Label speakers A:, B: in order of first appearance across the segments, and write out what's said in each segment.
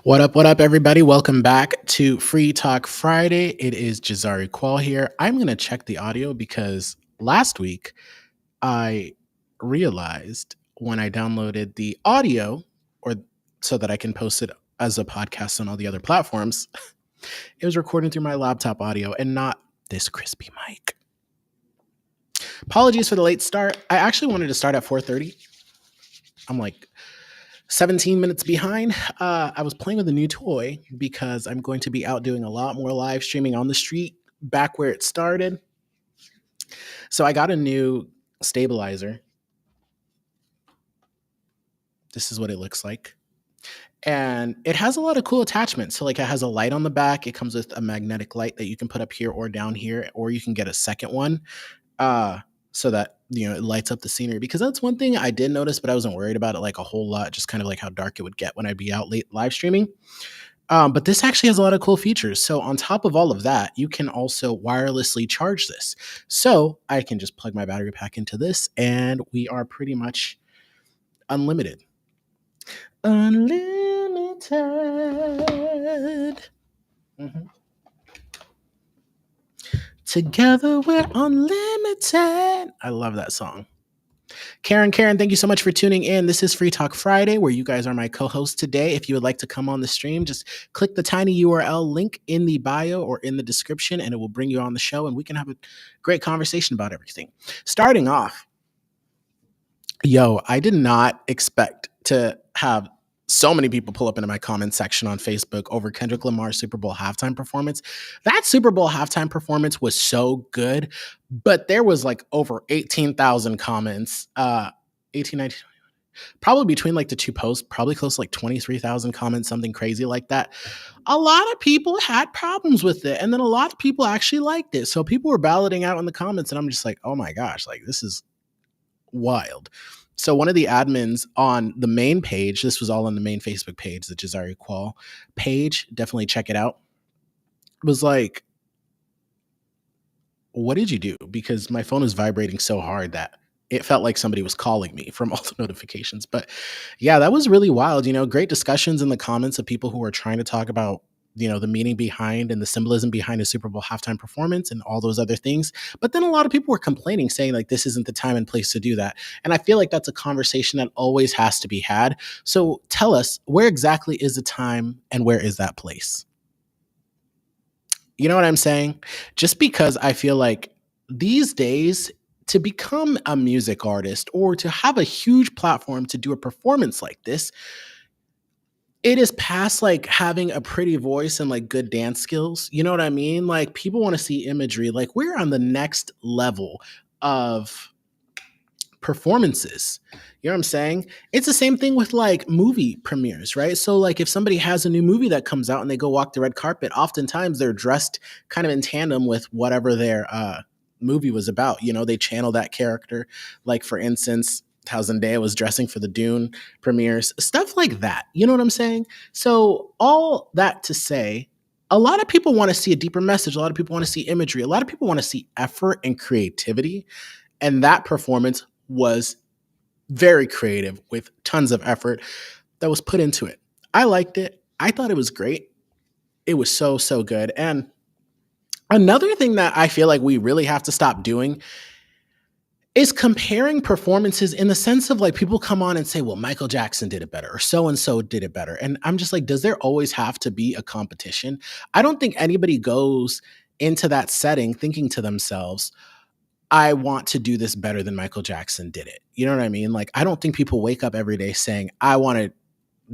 A: What up, everybody? Welcome back to Free Talk Friday. It is Jazari Qual here. I'm going to check the audio because last week I realized when I downloaded the audio or so that I can post it as a podcast on all the other platforms, it was recording through my laptop audio and not this crispy mic. Apologies for the late start. I actually wanted to start at 4:30. I'm like 17 minutes behind. I was playing with a new toy because I'm going to be out doing a lot more live streaming on the street back where it started. So I got a new stabilizer. This is what it looks like. And it has a lot of cool attachments. So, like, it has a light on the back. It comes with a magnetic light that you can put up here or down here, or you can get a second one uh, so that, it lights up the scenery. Because that's one thing I did notice, but I wasn't worried about it like a whole lot, just kind of like how dark it would get when I'd be out late live streaming. But this actually has a lot of cool features. So on top of all of that, you can also wirelessly charge this. So I can just plug my battery pack into this, and we are pretty much unlimited. Unlimited. Mhm. Together we're unlimited. I love that song. Karen, thank you so much for tuning in. This is Free Talk Friday, where you guys are my co hosts today. If you would like to come on the stream, just click the tiny URL link in the bio or in the description, and it will bring you on the show, and we can have a great conversation about everything. Starting off, I did not expect to have so many people pull up into my comment section on Facebook over Kendrick Lamar's Super Bowl halftime performance. That Super Bowl halftime performance was so good, but there was like over 18,000 comments. 18, 19, probably between like the two posts, probably close to like 23,000 comments, something crazy like that. A lot of people had problems with it, and then a lot of people actually liked it. So people were balloting out in the comments, and I'm just like, oh my gosh, like this is wild. So one of the admins on the main page, this was all on the main Facebook page, the Jazari Qual page, definitely check it out, was like, what did you do? Because my phone was vibrating so hard that it felt like somebody was calling me from all the notifications. But yeah, that was really wild. Great discussions in the comments of people who are trying to talk about, the meaning behind and the symbolism behind a Super Bowl halftime performance and all those other things. But then a lot of people were complaining, saying like this isn't the time and place to do that. And I feel like that's a conversation that always has to be had. So tell us, where exactly is the time and where is that place? You know what I'm saying? Just because I feel like these days, to become a music artist or to have a huge platform to do a performance like this, it is past like having a pretty voice and like good dance skills. You know what I mean? Like people want to see imagery. Like we're on the next level of performances. You know what I'm saying? It's the same thing with like movie premieres, right? So like if somebody has a new movie that comes out and they go walk the red carpet, oftentimes they're dressed kind of in tandem with whatever their movie was about. They channel that character. Like for instance, how Zendaya was dressing for the Dune premieres, stuff like that. You know what I'm saying? So all that to say, a lot of people want to see a deeper message. A lot of people want to see imagery. A lot of people want to see effort and creativity. And that performance was very creative with tons of effort that was put into it. I liked it. I thought it was great. It was so, so good. And another thing that I feel like we really have to stop doing is comparing performances in the sense of like people come on and say, well, Michael Jackson did it better or so and so did it better. And I'm just like, does there always have to be a competition? I don't think anybody goes into that setting thinking to themselves, I want to do this better than Michael Jackson did it. You know what I mean? Like, I don't think people wake up every day saying, I want to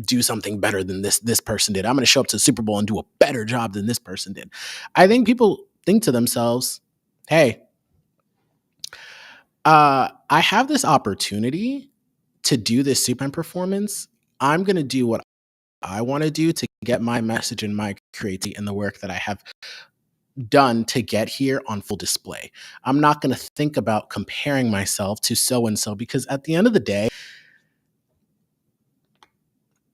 A: do something better than this person did. I'm going to show up to the Super Bowl and do a better job than this person did. I think people think to themselves, hey, I have this opportunity to do this Superman performance. I'm going to do what I want to do to get my message and my creativity and the work that I have done to get here on full display. I'm not going to think about comparing myself to so and so because at the end of the day,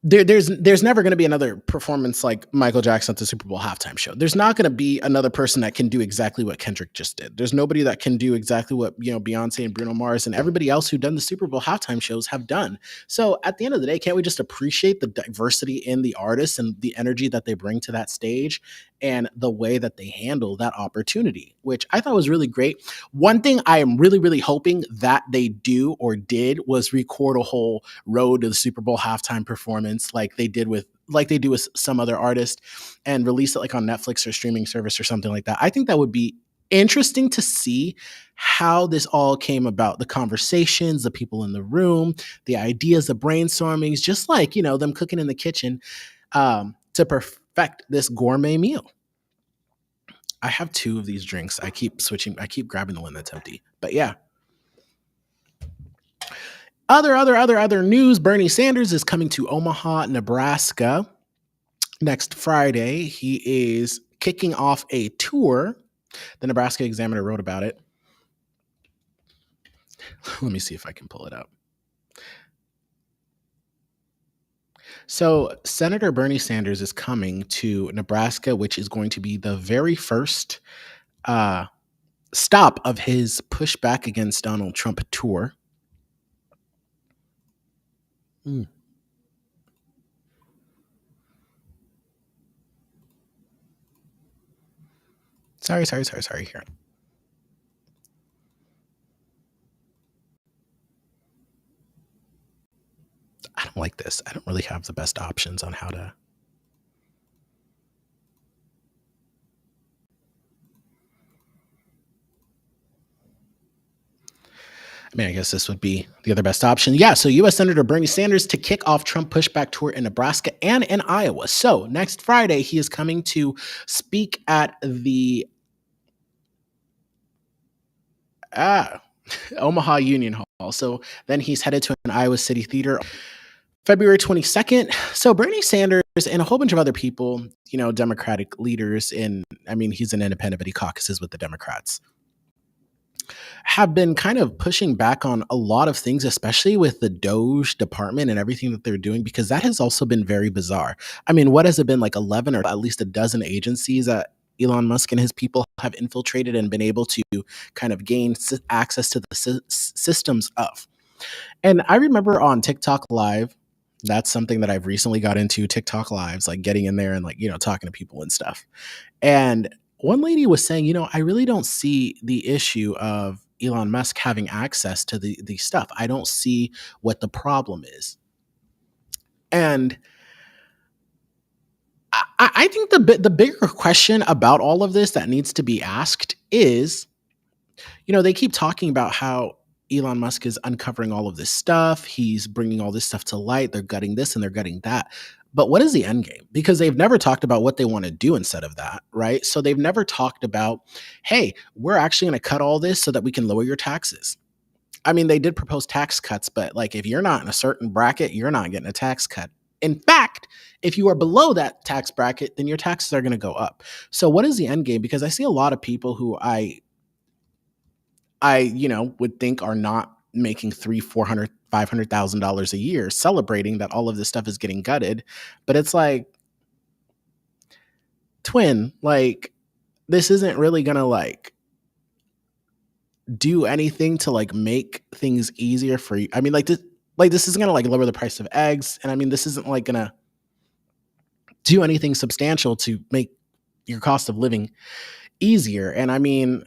A: there's never going to be another performance like Michael Jackson at the Super Bowl halftime show. There's not going to be another person that can do exactly what Kendrick just did. There's nobody that can do exactly what Beyonce and Bruno Mars and everybody else who done the Super Bowl halftime shows have done. So at the end of the day, can't we just appreciate the diversity in the artists and the energy that they bring to that stage and the way that they handle that opportunity, which I thought was really great. One thing I am really, really hoping that they do or did was record a whole road to the Super Bowl halftime performance like they do with some other artist and release it like on Netflix or streaming service or something like that. I think that would be interesting to see how this all came about, the conversations, the people in the room, the ideas, the brainstormings, just like, them cooking in the kitchen to perfect this gourmet meal. I have two of these drinks. I keep switching. I keep grabbing the one that's empty. But yeah. Other news. Bernie Sanders is coming to Omaha, Nebraska next Friday. He is kicking off a tour. The Nebraska Examiner wrote about it. Let me see if I can pull it up. So Senator Bernie Sanders is coming to Nebraska, which is going to be the very first stop of his pushback against Donald Trump tour. Sorry here. I don't like this. I don't really have the best options on how to. I mean, I guess this would be the other best option. Yeah, so U.S. Senator Bernie Sanders to kick off Trump pushback tour in Nebraska and in Iowa. So next Friday, he is coming to speak at the Omaha Union Hall. So then he's headed to an Iowa City Theater February 22nd. So Bernie Sanders and a whole bunch of other people, Democratic leaders he's an independent, but he caucuses with the Democrats, have been kind of pushing back on a lot of things, especially with the Doge department and everything that they're doing, because that has also been very bizarre. I mean, what has it been, like 11 or at least a dozen agencies that Elon Musk and his people have infiltrated and been able to kind of gain access to the systems of. And I remember on TikTok Live, that's something that I've recently got into, TikTok Lives, like getting in there and talking to people and stuff. And one lady was saying, I really don't see the issue of Elon Musk having access to the stuff. I don't see what the problem is. And I think the bigger question about all of this that needs to be asked is, they keep talking about how Elon Musk is uncovering all of this stuff. He's bringing all this stuff to light. They're gutting this and they're gutting that. But what is the end game? Because they've never talked about what they want to do instead of that, right? So they've never talked about, hey, we're actually going to cut all this so that we can lower your taxes. I mean, they did propose tax cuts, but like if you're not in a certain bracket, you're not getting a tax cut. In fact, if you are below that tax bracket, then your taxes are going to go up. So what is the end game? Because I see a lot of people who I would think are not making $300,000, $400,000, $500,000 a year, celebrating that all of this stuff is getting gutted. But it's like, twin, like this isn't really gonna do anything to make things easier for you. I mean, this isn't gonna lower the price of eggs, and I mean, this isn't gonna do anything substantial to make your cost of living easier. And I mean,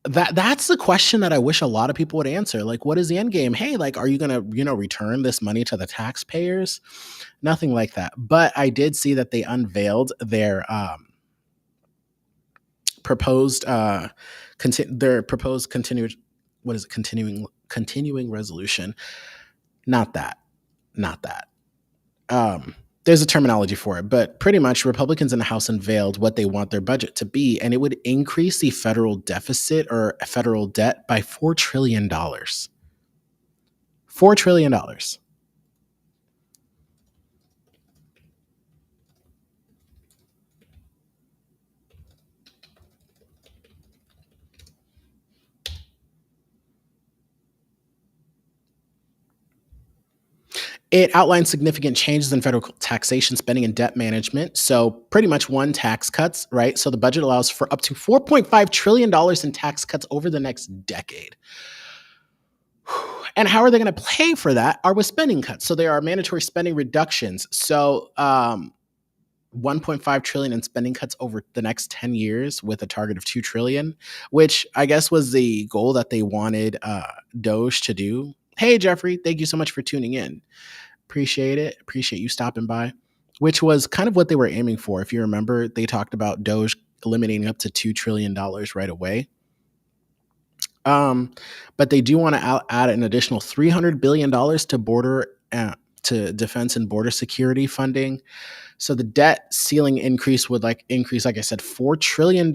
A: that's the question that I wish a lot of people would answer. Like, what is the end game? Hey, are you gonna, return this money to the taxpayers? Nothing like that. But I did see that they unveiled their proposed continued what is it continuing resolution. Not that. There's a terminology for it, but pretty much Republicans in the House unveiled what they want their budget to be, and it would increase the federal deficit or federal debt by $4 trillion. $4 trillion. It outlines significant changes in federal taxation, spending, and debt management. So, pretty much one, tax cuts, right? So, the budget allows for up to $4.5 trillion in tax cuts over the next decade. And how are they going to pay for that? Are with spending cuts. So, there are mandatory spending reductions. So, 1.5 trillion in spending cuts over the next 10 years with a target of 2 trillion, which I guess was the goal that they wanted Doge to do. Hey, Jeffrey, thank you so much for tuning in. Appreciate it. Appreciate you stopping by, which was kind of what they were aiming for. If you remember, they talked about Doge eliminating up to $2 trillion right away. But they do want to add an additional $300 billion to defense and border security funding. So the debt ceiling increase would increase, like I said, $4 trillion.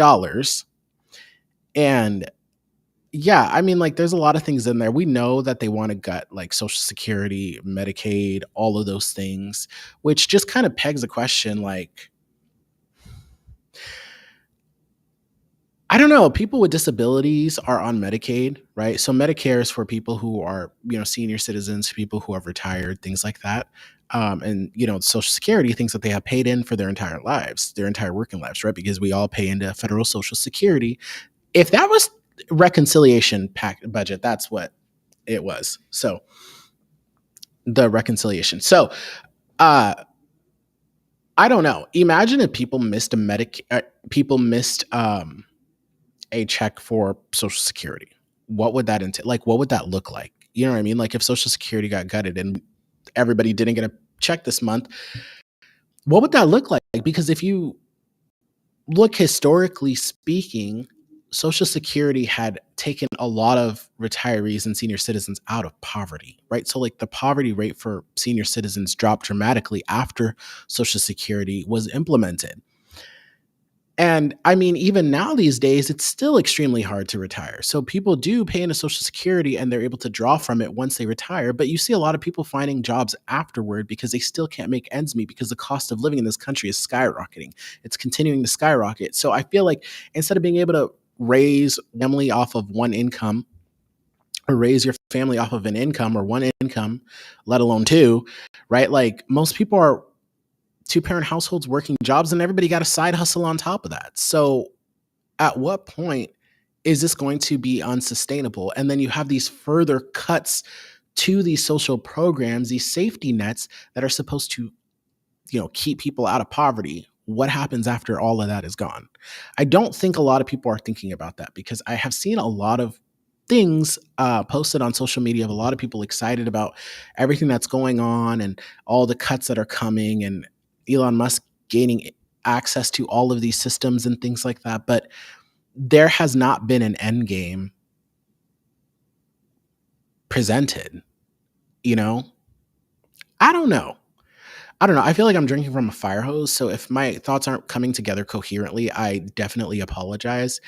A: And yeah, I mean, like, there's a lot of things in there. We know that they want to gut like Social Security, Medicaid, all of those things, which just kind of pegs a question like, I don't know, people with disabilities are on Medicaid, right? So Medicare is for people who are, senior citizens, people who have retired, things like that. And Social Security, things that they have paid in for their entire lives, their entire working lives, right? Because we all pay into federal Social Security. If that was reconciliation budget, that's what it was. So the reconciliation. So I don't know. Imagine if people missed a check for Social Security. What would that entail? Like, what would that look like? You know what I mean? Like, if Social Security got gutted and everybody didn't get a check this month, what would that look like? Because if you look historically speaking, Social Security had taken a lot of retirees and senior citizens out of poverty, right? So, like, the poverty rate for senior citizens dropped dramatically after Social Security was implemented. And I mean, even now these days, it's still extremely hard to retire. So people do pay into Social Security and they're able to draw from it once they retire. But you see a lot of people finding jobs afterward because they still can't make ends meet because the cost of living in this country is skyrocketing. It's continuing to skyrocket. So I feel like instead of being able to raise family off of one income or raise your family off of an income or one income, let alone two, right? Like most people are two-parent households working jobs and everybody got a side hustle on top of that. So at what point is this going to be unsustainable? And then you have these further cuts to these social programs, these safety nets that are supposed to, keep people out of poverty. What happens after all of that is gone? I don't think a lot of people are thinking about that because I have seen a lot of things posted on social media of a lot of people excited about everything that's going on and all the cuts that are coming and Elon Musk gaining access to all of these systems and things like that. But there has not been an end game presented, you know? I don't know. I don't know. I feel like I'm drinking from a fire hose. So if my thoughts aren't coming together coherently, I definitely apologize.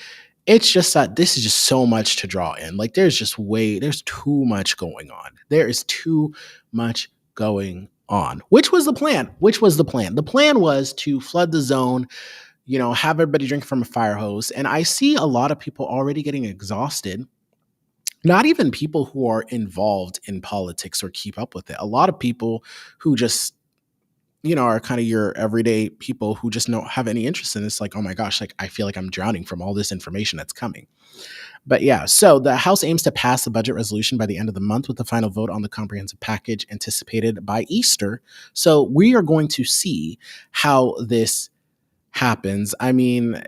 A: It's just that this is just so much to draw in. Like there's too much going on. There is too much going on. Which was the plan? Which was the plan? The plan was to flood the zone, have everybody drink from a fire hose. And I see a lot of people already getting exhausted. Not even people who are involved in politics or keep up with it. A lot of people who just, are kind of your everyday people who just don't have any interest in this. Like, oh my gosh, like I feel like I'm drowning from all this information that's coming. But yeah, so the House aims to pass the budget resolution by the end of the month with the final vote on the comprehensive package anticipated by Easter. So we are going to see how this happens. I mean,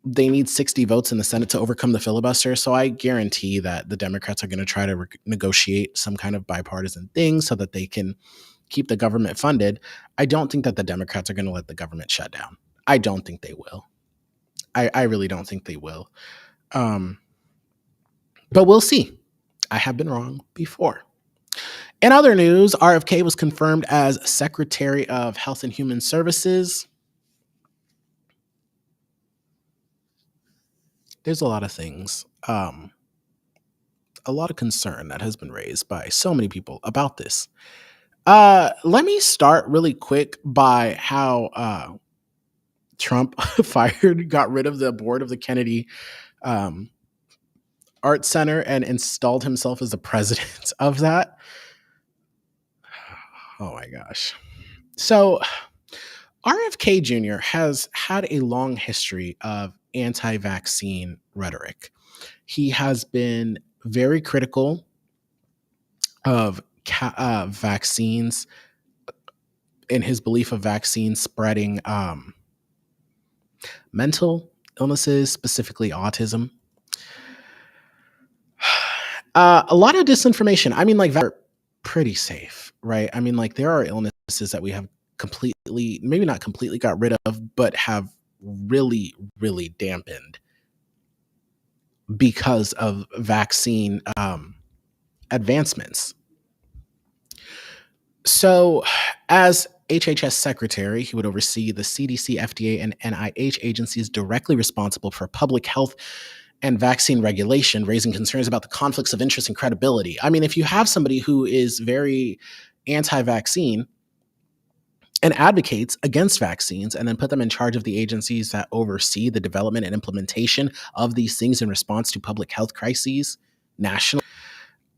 A: they need 60 votes in the Senate to overcome the filibuster. So I guarantee that the Democrats are going to try to negotiate some kind of bipartisan thing so that they can keep the government funded. I don't think that the Democrats are going to let the government shut down. I don't think they will. I really don't think they will. But we'll see. I have been wrong before. In other news, RFK was confirmed as Secretary of Health and Human Services. There's a lot of things, a lot of concern that has been raised by so many people about this. Let me start really quick by how Trump got rid of the board of the Kennedy Art Center and installed himself as the president of that. Oh my gosh. So RFK Jr. has had a long history of anti vaccine rhetoric. He has been very critical of vaccines in his belief of vaccines spreading mental illnesses, specifically autism. A lot of disinformation. I mean, like, are pretty safe, right? I mean, like, there are illnesses that we have completely, maybe not completely got rid of, but have really, really dampened because of vaccine advancements. So, as HHS secretary, he would oversee the CDC, FDA, and NIH agencies directly responsible for public health and vaccine regulation, raising concerns about the conflicts of interest and credibility. I mean, if you have somebody who is very anti vaccine and advocates against vaccines and then put them in charge of the agencies that oversee the development and implementation of these things in response to public health crises nationally,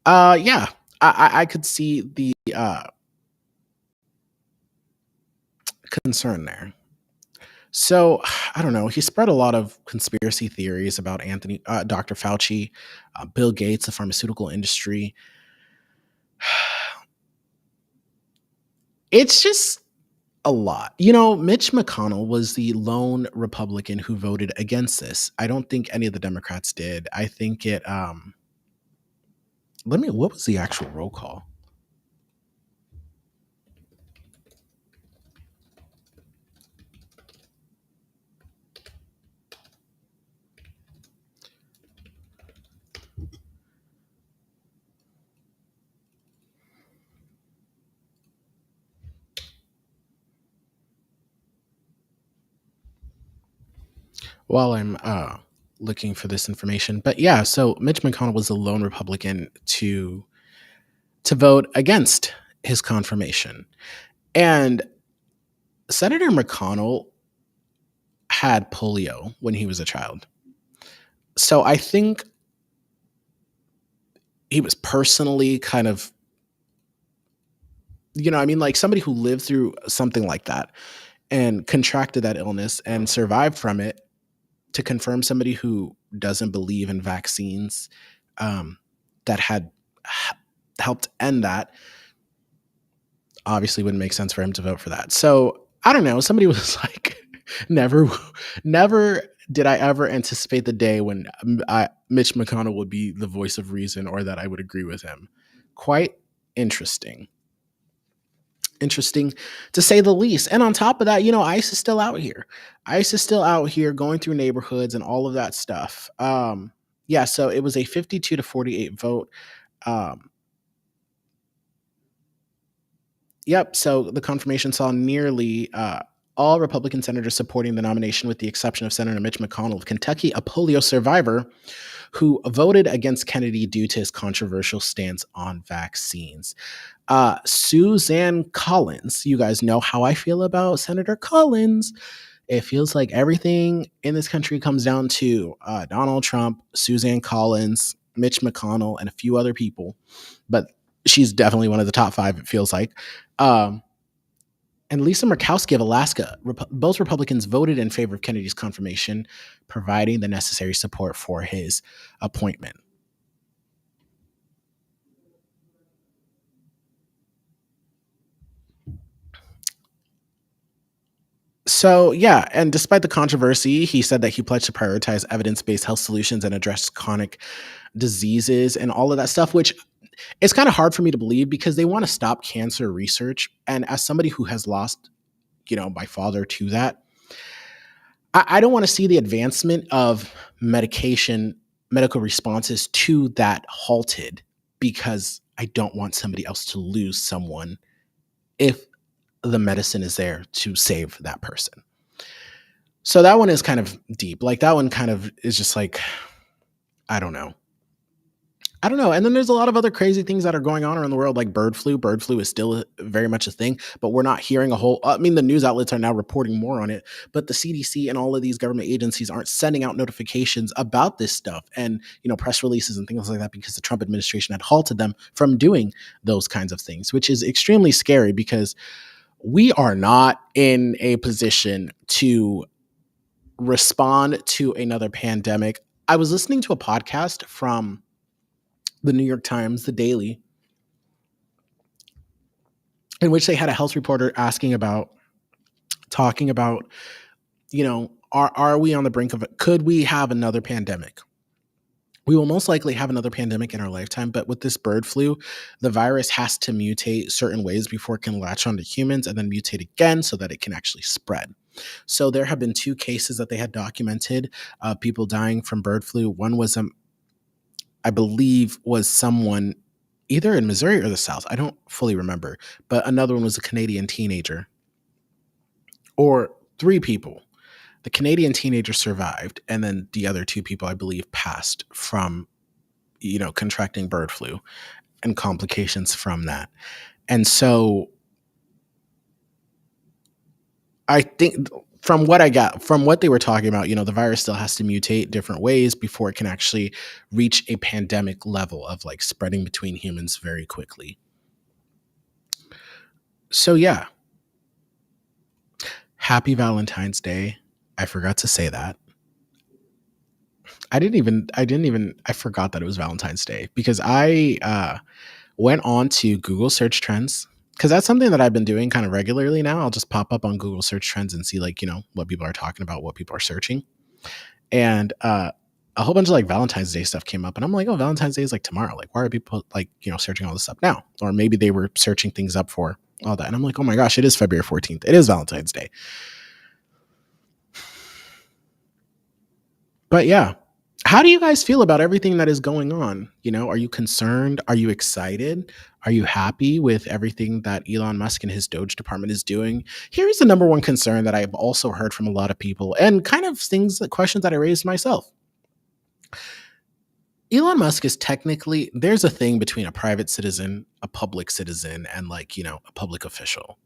A: yeah, I could see the concern there. So I don't know. He spread a lot of conspiracy theories about Dr. Fauci, Bill Gates, the pharmaceutical industry. It's just a lot. You know, Mitch McConnell was the lone Republican who voted against this. I don't think any of the Democrats did. I think it. What was the actual roll call? While I'm looking for this information, but yeah, so Mitch McConnell was the lone Republican to vote against his confirmation. And Senator McConnell had polio when he was a child. So I think he was personally kind of, I mean, like somebody who lived through something like that and contracted that illness and survived from it to confirm somebody who doesn't believe in vaccines that had helped end that obviously wouldn't make sense for him to vote for that. So I don't know. Somebody was like, never, never did I ever anticipate the day when Mitch McConnell would be the voice of reason or that I would agree with him. Quite interesting. Interesting to say the least. And on top of that, ICE is still out here. ICE is still out here going through neighborhoods and all of that stuff. Yeah, so it was a 52 to 48 vote. Yep. So the confirmation saw nearly all Republican senators supporting the nomination, with the exception of Senator Mitch McConnell of Kentucky, a polio survivor who voted against Kennedy due to his controversial stance on vaccines. Suzanne Collins, you guys know how I feel about Senator Collins. It feels like everything in this country comes down to Donald Trump, Suzanne Collins, Mitch McConnell, and a few other people. But she's definitely one of the top five, it feels like. And Lisa Murkowski of Alaska. Both Republicans voted in favor of Kennedy's confirmation, providing the necessary support for his appointment. So, yeah, and despite the controversy, he said that he pledged to prioritize evidence-based health solutions and address chronic diseases and all of that stuff, which it's kind of hard for me to believe because they want to stop cancer research. And as somebody who has lost, my father to that, I don't want to see the advancement of medical responses to that halted because I don't want somebody else to lose someone if the medicine is there to save that person. So that one is kind of deep. Like that one kind of is just like, I don't know. I don't know. And then there's a lot of other crazy things that are going on around the world, like bird flu. Bird flu is still very much a thing, but we're not hearing a whole. I mean, the news outlets are now reporting more on it, but the CDC and all of these government agencies aren't sending out notifications about this stuff and press releases and things like that because the Trump administration had halted them from doing those kinds of things, which is extremely scary because we are not in a position to respond to another pandemic. I was listening to a podcast from the New York Times, The Daily, in which they had a health reporter talking about, are we on the brink of it? Could we have another pandemic? We will most likely have another pandemic in our lifetime, but with this bird flu, the virus has to mutate certain ways before it can latch onto humans and then mutate again so that it can actually spread. So there have been 2 cases that they had documented of people dying from bird flu. One was, I believe, was someone either in Missouri or the South. I don't fully remember, but another one was a Canadian teenager, or 3 people. The Canadian teenager survived, and then the other 2 people, I believe, passed from, contracting bird flu and complications from that. And so I think from what I got, from what they were talking about, the virus still has to mutate different ways before it can actually reach a pandemic level of like spreading between humans very quickly. So yeah, happy Valentine's Day. I forgot to say that. I forgot that it was Valentine's Day because I went on to Google search trends because that's something that I've been doing kind of regularly now. I'll just pop up on Google search trends and see like, what people are talking about, what people are searching. And a whole bunch of like Valentine's Day stuff came up and I'm like, oh, Valentine's Day is like tomorrow. Like, why are people like, searching all this up now? Or maybe they were searching things up for all that. And I'm like, oh my gosh, it is February 14th. It is Valentine's Day. But yeah, how do you guys feel about everything that is going on? Are you concerned? Are you excited? Are you happy with everything that Elon Musk and his Doge department is doing? Here's the number one concern that I've also heard from a lot of people and kind of questions that I raised myself. Elon Musk is technically, there's a thing between a private citizen, a public citizen, and like, a public official.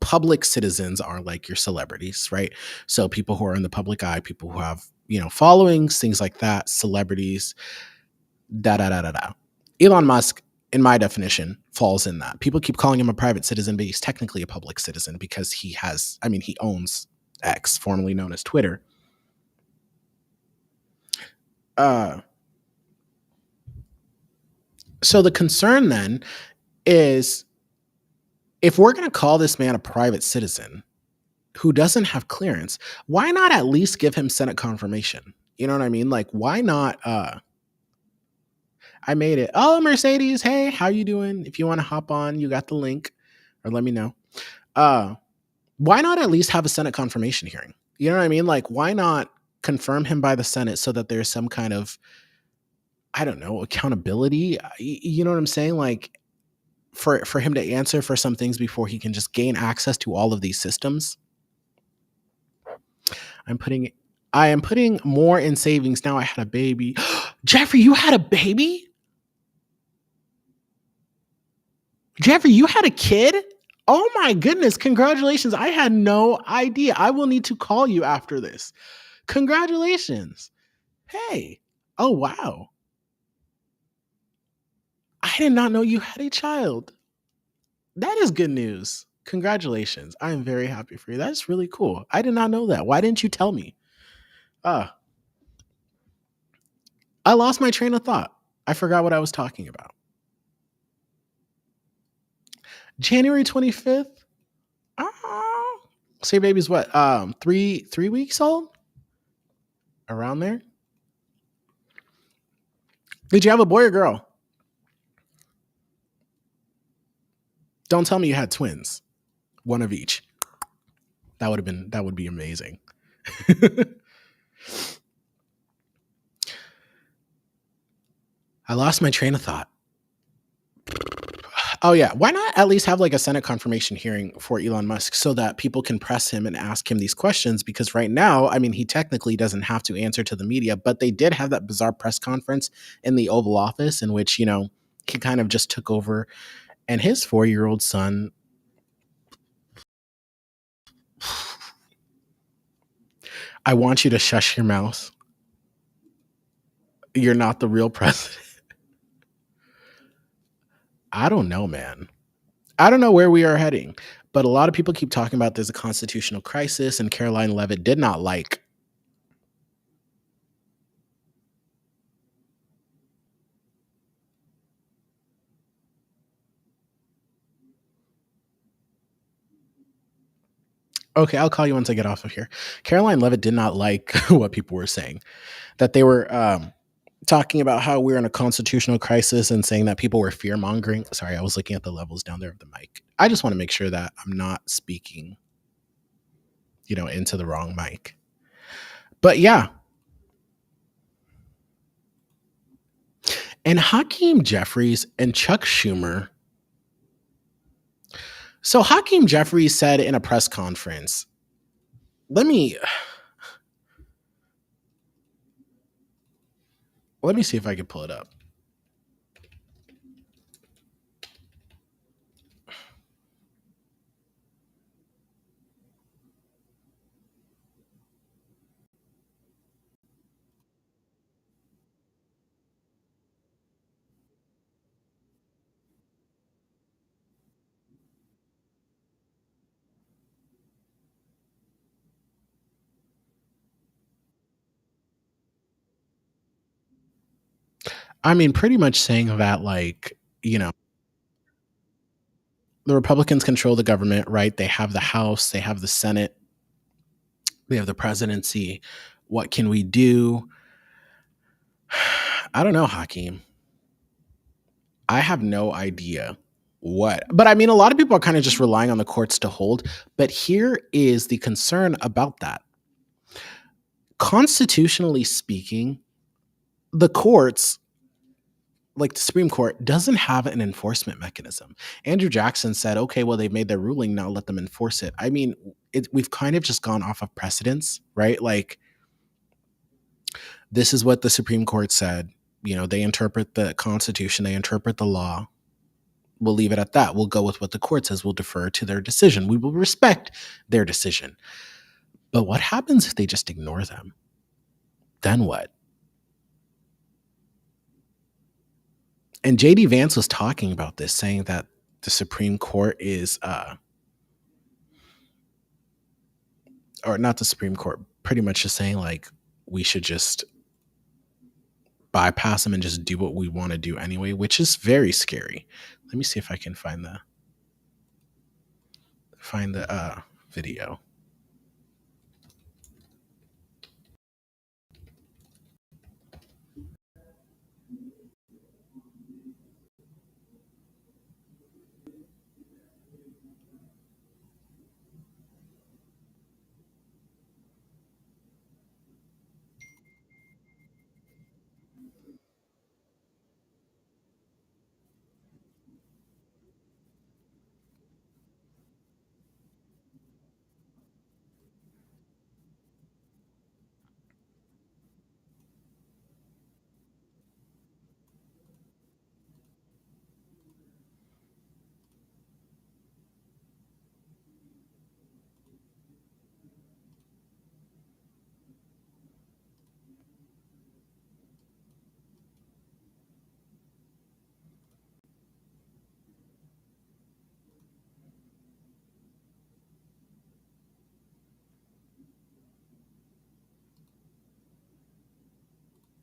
A: Public citizens are like your celebrities, right? So people who are in the public eye, people who have, followings, things like that, celebrities, da da da da da. Elon Musk, in my definition, falls in that. People keep calling him a private citizen, but he's technically a public citizen because he owns X, formerly known as Twitter. So the concern then is, if we're going to call this man a private citizen who doesn't have clearance, why not at least give him Senate confirmation? You know what I mean? Like, why not? I made it. Oh, Mercedes, hey, how you doing? If you want to hop on, you got the link, or let me know. Why not at least have a Senate confirmation hearing? You know what I mean? Like, why not confirm him by the Senate so that there's some kind of, I don't know, accountability? You know what I'm saying? Like, for him to answer for some things before he can just gain access to all of these systems. I am putting more in savings now. I had a baby. Jeffrey, you had a baby? Jeffrey, you had a kid? Oh my goodness, congratulations. I had no idea. I will need to call you after this. Congratulations. Hey. Oh, wow. I did not know you had a child. That is good news. Congratulations. I am very happy for you. That's really cool. I did not know that. Why didn't you tell me? I lost my train of thought. I forgot what I was talking about. January 25th? So your baby's what? 3 weeks old? Around there? Did you have a boy or girl? Don't tell me you had twins. One of each. That would be amazing. I lost my train of thought. Oh yeah, why not at least have like a Senate confirmation hearing for Elon Musk so that people can press him and ask him these questions? Because right now, I mean, he technically doesn't have to answer to the media, but they did have that bizarre press conference in the Oval Office in which, he kind of just took over, and his 4-year-old son. I want you to shush your mouth. You're not the real president. I don't know, man. I don't know where we are heading, but a lot of people keep talking about there's a constitutional crisis, and Caroline Levitt did not like. Okay, I'll call you once I get off of here. Caroline Levitt did not like what people were saying, that they were talking about how we're in a constitutional crisis and saying that people were fear mongering. Sorry, I was looking at the levels down there of the mic. I just want to make sure that I'm not speaking, into the wrong mic. But yeah. And Hakeem Jeffries and Chuck Schumer. So Hakeem Jeffries said in a press conference, let me see if I can pull it up. I mean, pretty much saying that, like, the Republicans control the government, right? They have the House, they have the Senate, they have the presidency. What can we do? I don't know, Hakeem. I have no idea what. But I mean, a lot of people are kind of just relying on the courts to hold. But here is the concern about that. Constitutionally speaking, the courts, like the Supreme Court, doesn't have an enforcement mechanism. Andrew Jackson said, okay, well, they've made their ruling, now let them enforce it. I mean, we've kind of just gone off of precedence, right? Like, this is what the Supreme Court said. They interpret the Constitution, they interpret the law. We'll leave it at that. We'll go with what the court says. We'll defer to their decision. We will respect their decision. But what happens if they just ignore them? Then what? And JD Vance was talking about this, saying that the Supreme Court is, or not the Supreme Court, pretty much just saying like we should just bypass them and just do what we want to do anyway, which is very scary. Let me see if I can find the video.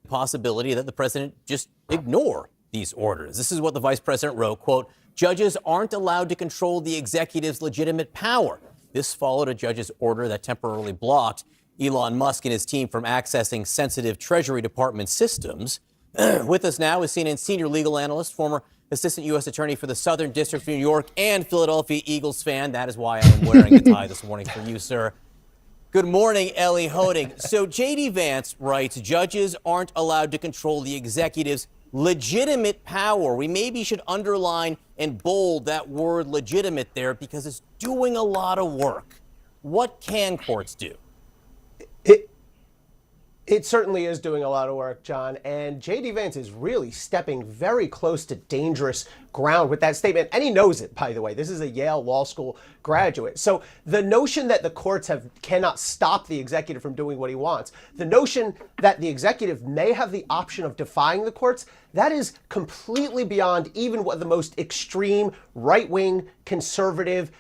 B: Possibility that the president just ignore these orders. This is what the vice president wrote, quote, "Judges aren't allowed to control the executive's legitimate power." This followed a judge's order that temporarily blocked Elon Musk and his team from accessing sensitive Treasury Department systems. With us now is CNN senior legal analyst, former assistant U.S. attorney for the Southern District of New York and Philadelphia Eagles fan. That is why I am wearing the tie this morning for you, sir. Good morning, Ellie Holding. So J.D. Vance writes, judges aren't allowed to control the executive's legitimate power. We maybe should underline and bold that word legitimate there because it's doing a lot of work. What can courts do?
C: It it certainly is doing a lot of work, John. And J.D. Vance is really stepping very close to dangerous ground with that statement. And he knows it, by the way. This is a Yale Law School graduate. So the notion that the courts cannot stop the executive from doing what he wants, the notion that the executive may have the option of defying the courts, that is completely beyond even what the most extreme right-wing conservative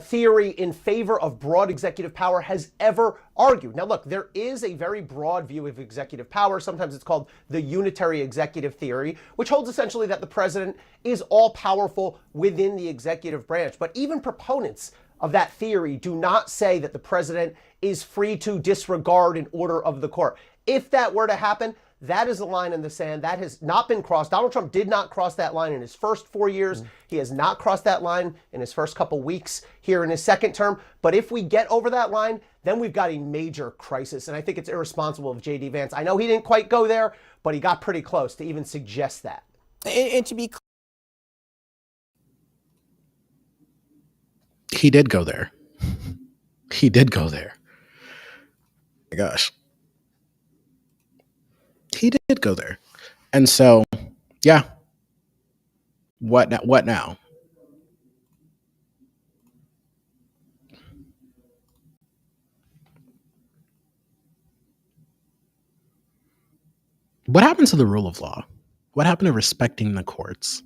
C: theory in favor of broad executive power has ever argued. Now, look, there is a very broad view of executive power. Sometimes it's called the unitary executive theory, which holds essentially that the president is all powerful within the executive branch. But even proponents of that theory do not say that the president is free to disregard an order of the court. If that were to happen, that is a line in the sand. That has not been crossed. Donald Trump did not cross that line in his first 4 years. He has not crossed that line in his first couple weeks here in his second term. But if we get over that line, then we've got a major crisis. And I think it's irresponsible of J.D. Vance. I know he didn't quite go there, but he got pretty close to even suggest that.
B: And to be clear,
A: He did go there. He did go there. My gosh. He did go there. And so, yeah. What now? What now? What happened to the rule of law? What happened to respecting the courts?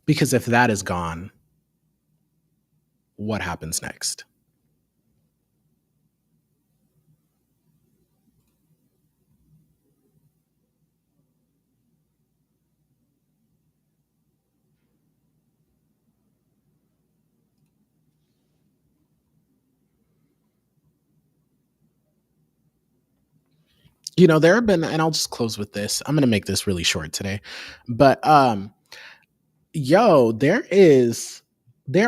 A: Because if that is gone, what happens next? You know, there have been, and I'll just close with this. I'm going to make this really short today. But yo, there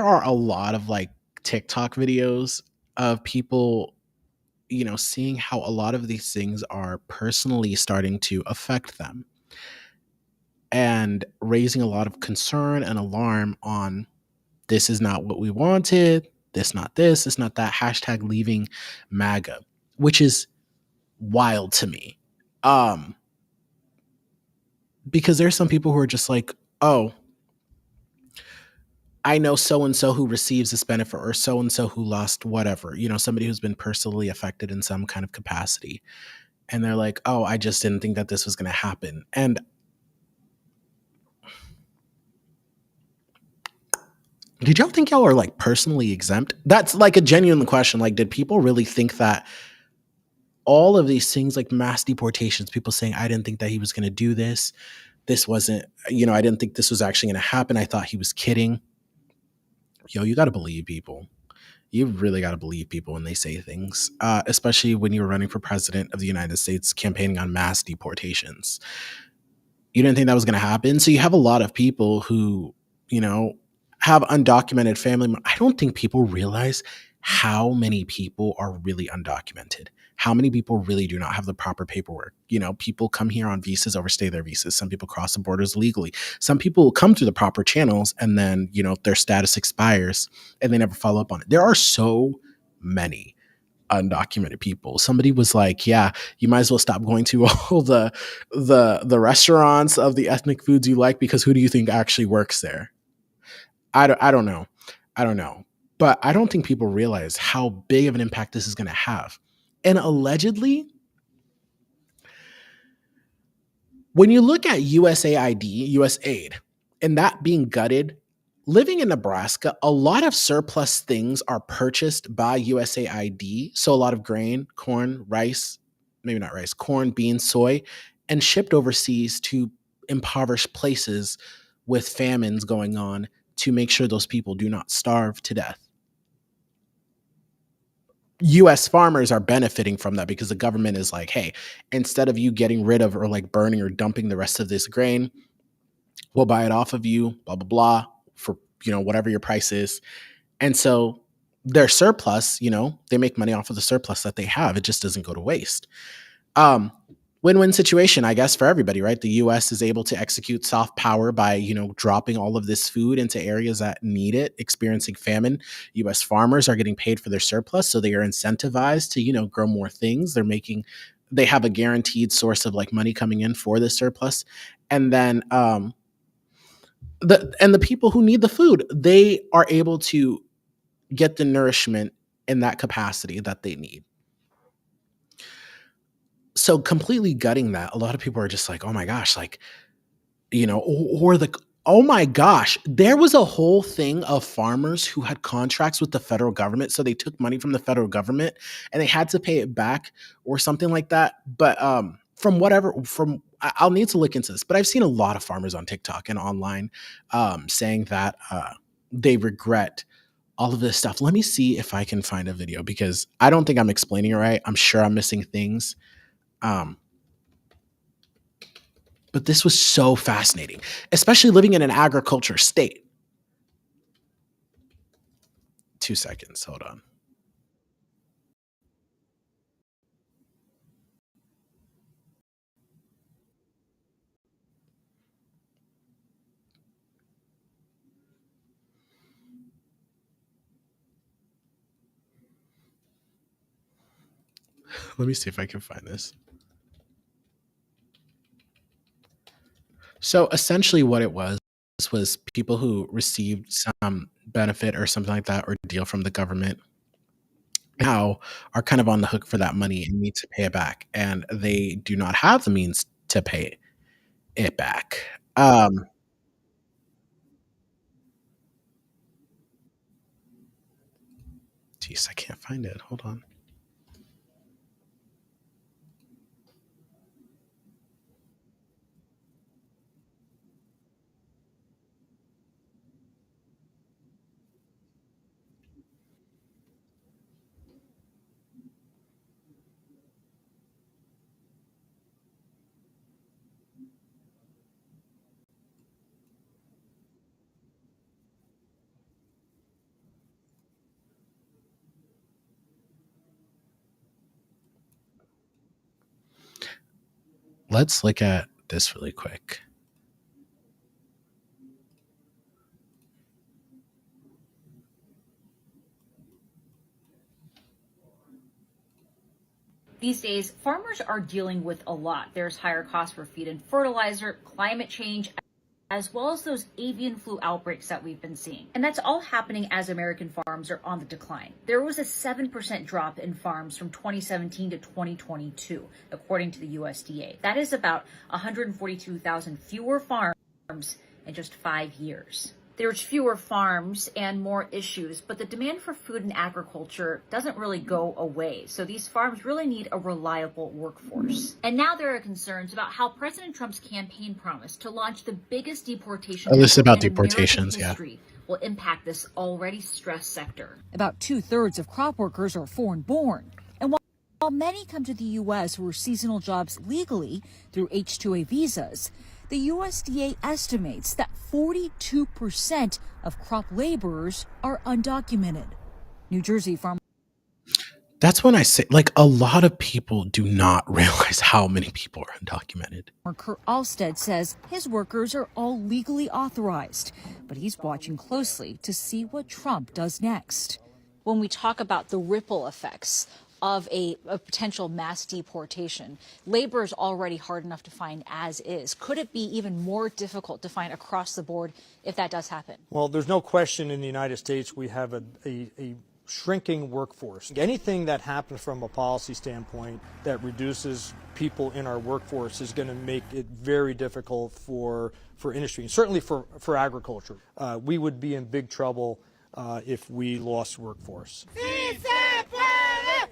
A: are a lot of like TikTok videos of people, you know, seeing how a lot of these things are personally starting to affect them and raising a lot of concern and alarm on this is not what we wanted, this not this, it's not that, hashtag leaving MAGA, which is wild to me. Because there's some people who are just like, oh, I know so and so who receives this benefit or so and so who lost whatever, you know, somebody who's been personally affected in some kind of capacity. And they're like, oh, I just didn't think that this was going to happen. And did y'all think y'all are like personally exempt? That's like a genuine question. Like, did people really think that all of these things like mass deportations, people saying, I didn't think that he was going to do this. This wasn't, you know, I didn't think this was actually going to happen. I thought he was kidding. Yo, you got to believe people. You really got to believe people when they say things, especially when you're running for president of the United States campaigning on mass deportations. You didn't think that was going to happen. So you have a lot of people who, you know, have undocumented family. I don't think people realize how many people are really undocumented. How many people really do not have the proper paperwork? You know, people come here on visas, overstay their visas. Some people cross the borders legally. Some people come through the proper channels and then, you know, their status expires and they never follow up on it. There are so many undocumented people. Somebody was like, yeah, you might as well stop going to all the restaurants of the ethnic foods you like, because who do you think actually works there? I don't know. I don't know. But I don't think people realize how big of an impact this is going to have. And allegedly, when you look at USAID, USAID, and that being gutted, living in Nebraska, a lot of surplus things are purchased by USAID. So a lot of grain, corn, rice, maybe not rice, corn, beans, soy, and shipped overseas to impoverished places with famines going on to make sure those people do not starve to death. US farmers are benefiting from that because the government is like, hey, instead of you getting rid of or like burning or dumping the rest of this grain, we'll buy it off of you, blah, blah, blah, for, you know, whatever your price is. And so their surplus, they make money off of the surplus that they have. It just doesn't go to waste. Um, Win-win situation, I guess, for everybody, right? The U.S. is able to execute soft power by, dropping all of this food into areas that need it, experiencing famine. U.S. farmers are getting paid for their surplus, so they are incentivized to, grow more things. They have a guaranteed source of like money coming in for this surplus, and then the people who need the food, they are able to get the nourishment in that capacity that they need. So completely gutting that, a lot of people are just like, oh my gosh, like, oh my gosh, there was a whole thing of farmers who had contracts with the federal government. So they took money from the federal government and they had to pay it back or something like that. But I'll need to look into this, but I've seen a lot of farmers on TikTok and online saying that they regret all of this stuff. Let me see if I can find a video because I don't think I'm explaining it right. I'm sure I'm missing things. But this was so fascinating, especially living in an agriculture state. 2 seconds, hold on. Let me see if I can find this. So essentially what it was people who received some benefit or something like that or deal from the government now are kind of on the hook for that money and need to pay it back. And they do not have the means to pay it back. Geez, I can't find it. Hold on. Let's look at this really quick.
D: These days, farmers are dealing with a lot. There's higher costs for feed and fertilizer, climate change, as well as those avian flu outbreaks that we've been seeing. And that's all happening as American farms are on the decline. There was a 7% drop in farms from 2017 to 2022, according to the USDA. That is about 142,000 fewer farms in just 5 years. There's fewer farms and more issues, but the demand for food and agriculture doesn't really go away. So these farms really need a reliable workforce. And now there are concerns about how President Trump's campaign promise to launch the biggest deportation
A: this is about
D: in American
A: deportations,
D: history will impact this already stressed sector.
E: About 2/3 of crop workers are foreign-born. And while many come to the U.S. for seasonal jobs legally through H-2A visas, the USDA estimates that 42% of crop laborers are undocumented. New Jersey farm.
A: That's when I say, like, a lot of people do not realize how many people are undocumented.
E: Kurt Alstead says his workers are all legally authorized, but he's watching closely to see what Trump does next.
F: When we talk about the ripple effects of a potential mass deportation, labor is already hard enough to find as is. Could it be even more difficult to find across the board if that does happen?
G: Well, there's no question in the United States we have a shrinking workforce. Anything that happens from a policy standpoint that reduces people in our workforce is going to make it very difficult for industry, and certainly for agriculture. We would be in big trouble if we lost workforce.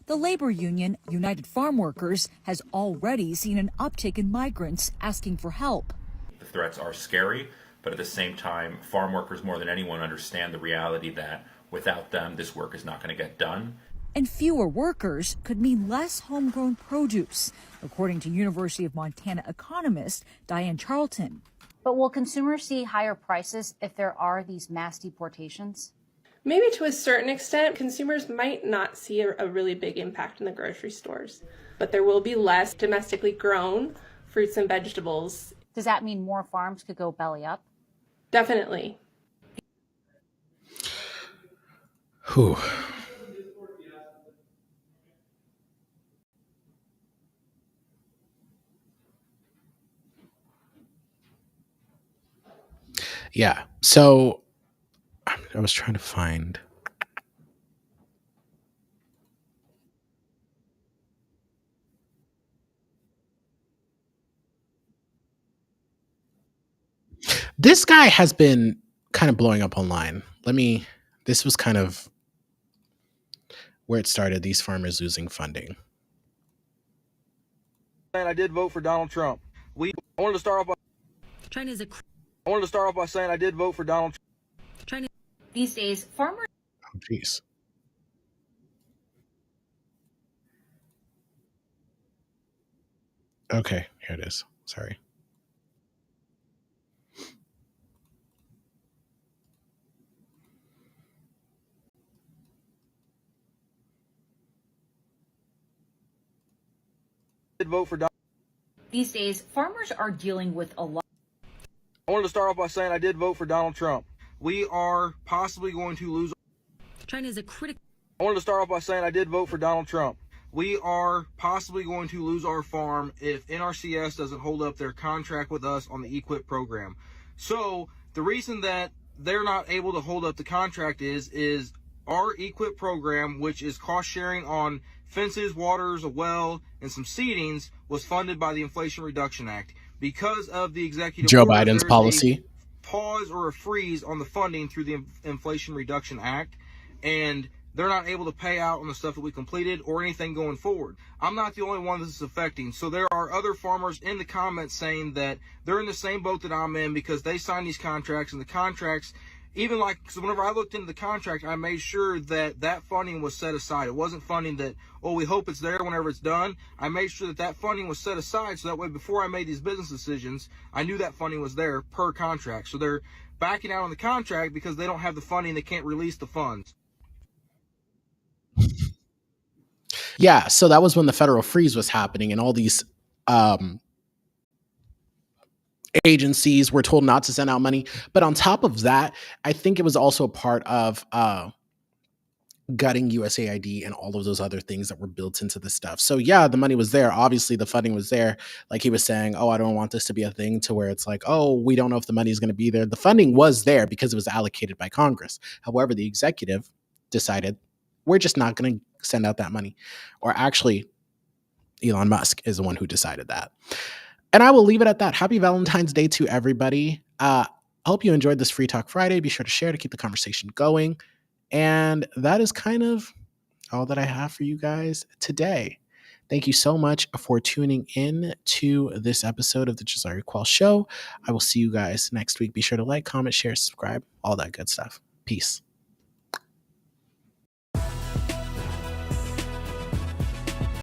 E: The labor union, United Farm Workers, has already seen an uptick in migrants asking for help.
H: The threats are scary, but at the same time, farm workers more than anyone understand the reality that without them, this work is not going to get done.
E: And fewer workers could mean less homegrown produce, according to University of Montana economist Diane Charlton.
F: But will consumers see higher prices if there are these mass deportations?
I: Maybe to a certain extent, consumers might not see a really big impact in the grocery stores, but there will be less domestically grown fruits and vegetables.
F: Does that mean more farms could go belly up?
I: Definitely.
A: Whew. Yeah. So I was trying to find. This guy has been kind of blowing up online. This was kind of where it started, these farmers losing funding.
J: I did vote for Donald Trump. I wanted to start off by saying I did vote for Donald Trump.
D: These days, farmers
A: Oh, jeez. Okay, here it is. Sorry.
J: I did vote for Donald.
D: These days, farmers are dealing with a lot.
J: I wanted to start off by saying I did vote for Donald Trump. We are possibly going to lose.
K: China is a critical.
J: I wanted to start off by saying I did vote for Donald Trump. We are possibly going to lose our farm if NRCS doesn't hold up their contract with us on the EQIP program. So the reason that they're not able to hold up the contract is our EQIP program, which is cost sharing on fences, waters, a well, and some seedings, was funded by the Inflation Reduction Act. Because of the executive
A: Joe
J: order,
A: Biden's
J: there's
A: policy.
J: a pause or a freeze on the funding through the Inflation Reduction Act, and they're not able to pay out on the stuff that we completed or anything going forward. I'm not the only one this is affecting. So there are other farmers in the comments saying that they're in the same boat that I'm in because they signed these contracts, and the contracts, even like, so whenever I looked into the contract, I made sure that that funding was set aside. It wasn't funding that, oh, we hope it's there whenever it's done. I made sure that that funding was set aside so that way before I made these business decisions, I knew that funding was there per contract. So they're backing out on the contract because they don't have the funding. They can't release the funds.
A: Yeah, so that was when the federal freeze was happening, and all these agencies were told not to send out money. But on top of that, I think it was also a part of gutting USAID and all of those other things that were built into the stuff. So yeah, the money was there. Obviously, the funding was there. Like he was saying, oh, I don't want this to be a thing to where it's like, oh, we don't know if the money is going to be there. The funding was there because it was allocated by Congress. However, the executive decided we're just not going to send out that money. Or actually, Elon Musk is the one who decided that. And I will leave it at that. Happy Valentine's Day to everybody. I hope you enjoyed this Free Talk Friday. Be sure to share to keep the conversation going. And that is kind of all that I have for you guys today. Thank you so much for tuning in to this episode of the Josiah Qual Show. I will see you guys next week. Be sure to like, comment, share, subscribe, all that good stuff. Peace.